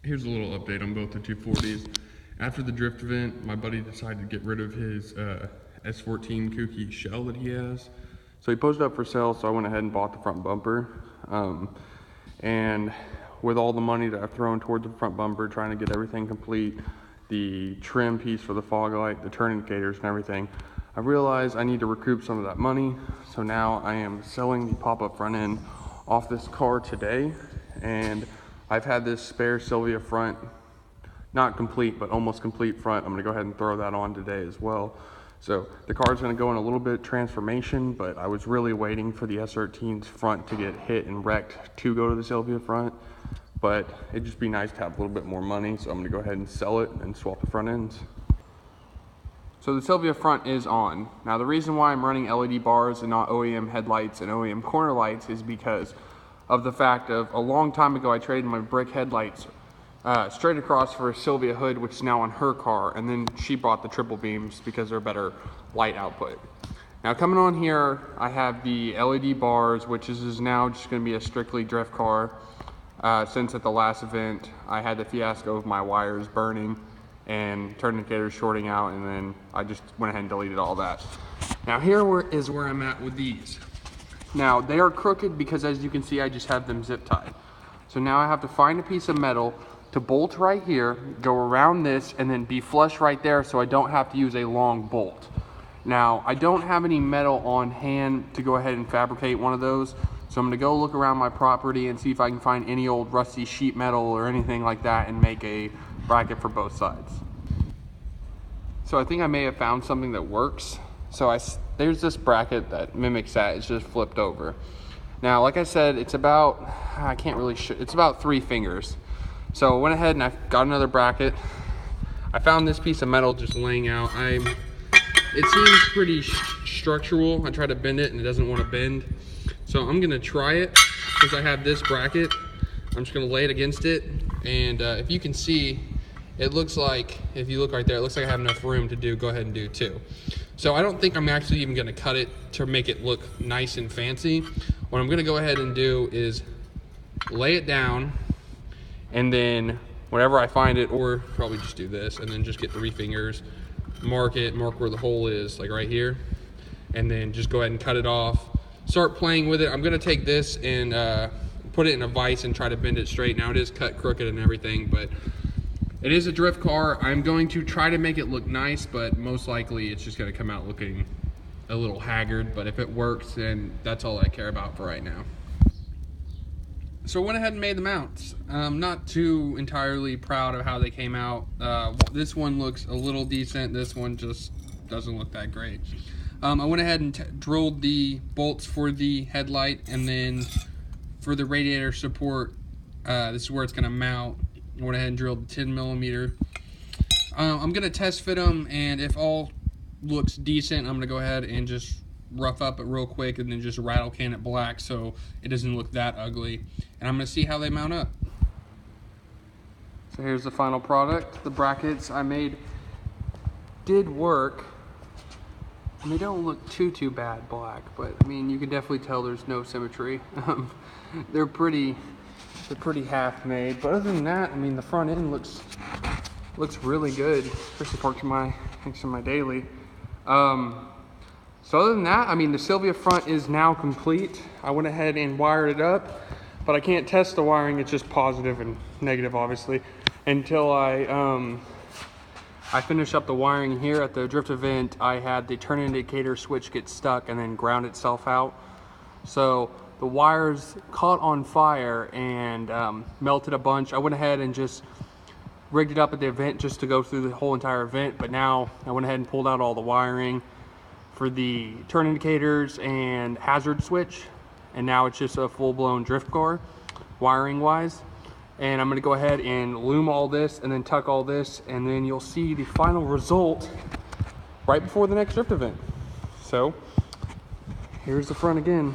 Here's a little update on both the 240s. After the drift event, my buddy decided to get rid of his S13 kooky shell that he has. So he posted up for sale, so I went ahead and bought the front bumper. And with all the money that I've thrown toward the front bumper, trying to get everything complete, the trim piece for the fog light, the turn indicators and everything, I realized I need to recoup some of that money. So now I am selling the pop-up front end off this car today. And I've had this spare Silvia front, not complete, but almost complete front. I'm gonna go ahead and throw that on today as well. So the car's gonna go in a little bit transformation, but I was really waiting for the S13's front to get hit and wrecked to go to the Silvia front. But it'd just be nice to have a little bit more money, so I'm gonna go ahead and sell it and swap the front ends. So the Silvia front is on. Now the reason why I'm running LED bars and not OEM headlights and OEM corner lights is because of the fact of a long time ago I traded my brick headlights straight across for a Silvia hood, which is now on her car, and then she bought the triple beams because they're better light output. Now coming on here, I have the LED bars, which is now just going to be a strictly drift car. Since at the last event I had the fiasco of my wires burning and turn indicators shorting out, and then I just went ahead and deleted all that. Now here is where I'm at with these. Now they are crooked because, as you can see, I just have them zip tied. So now I have to find a piece of metal to bolt right here, go around this, and then be flush right there so I don't have to use a long bolt. Now I don't have any metal on hand to go ahead and fabricate one of those, so I'm gonna go look around my property and see if I can find any old rusty sheet metal or anything like that and make a bracket for both sides. So I think I may have found something that works. So there's this bracket that mimics that. It's just flipped over. Now, like I said, it's about, I can't really show, it's about 3 fingers. So I went ahead and I got another bracket. I found this piece of metal just laying out. It seems pretty structural. I tried to bend it and it doesn't want to bend. So I'm gonna try it. Since I have this bracket, I'm just gonna lay it against it. And if you can see, it looks like, if you look right there, it looks like I have enough room to go ahead and do 2. So I don't think I'm actually even gonna cut it to make it look nice and fancy. What I'm gonna go ahead and do is lay it down, and then whenever I find it, or probably just do this, and then just get 3 fingers, mark where the hole is, like right here, and then just go ahead and cut it off. Start playing with it. I'm gonna take this and put it in a vise and try to bend it straight. Now it is cut crooked and everything, but it is a drift car. I'm going to try to make it look nice, but most likely it's just gonna come out looking a little haggard. But if it works, then that's all I care about for right now. So I went ahead and made the mounts. I'm not too entirely proud of how they came out. This one looks a little decent. This one just doesn't look that great. I went ahead and drilled the bolts for the headlight, and then for the radiator support, this is where it's gonna mount. I went ahead and drilled 10 millimeter. I'm gonna test fit them, and if all looks decent, I'm gonna go ahead and just rough up it real quick and then just rattle can it black so it doesn't look that ugly. And I'm gonna see how they mount up. So here's the final product. The brackets I made did work, and they don't look too bad black, but I mean, you can definitely tell there's no symmetry. They're pretty half made, but other than that, I mean, the front end looks really good, especially parked next to my daily. So other than that, I mean, the Silvia front is now complete. I went ahead and wired it up, but I can't test the wiring. It's just positive and negative, obviously, until I finish up the wiring here. At the drift event, I had the turn indicator switch get stuck and then ground itself out. So the wires caught on fire and melted a bunch. I went ahead and just rigged it up at the event just to go through the whole entire event, but now I went ahead and pulled out all the wiring for the turn indicators and hazard switch, and now it's just a full-blown drift car wiring wise. And I'm going to go ahead and loom all this and then tuck all this, and then you'll see the final result right before the next drift event. So here's the front again.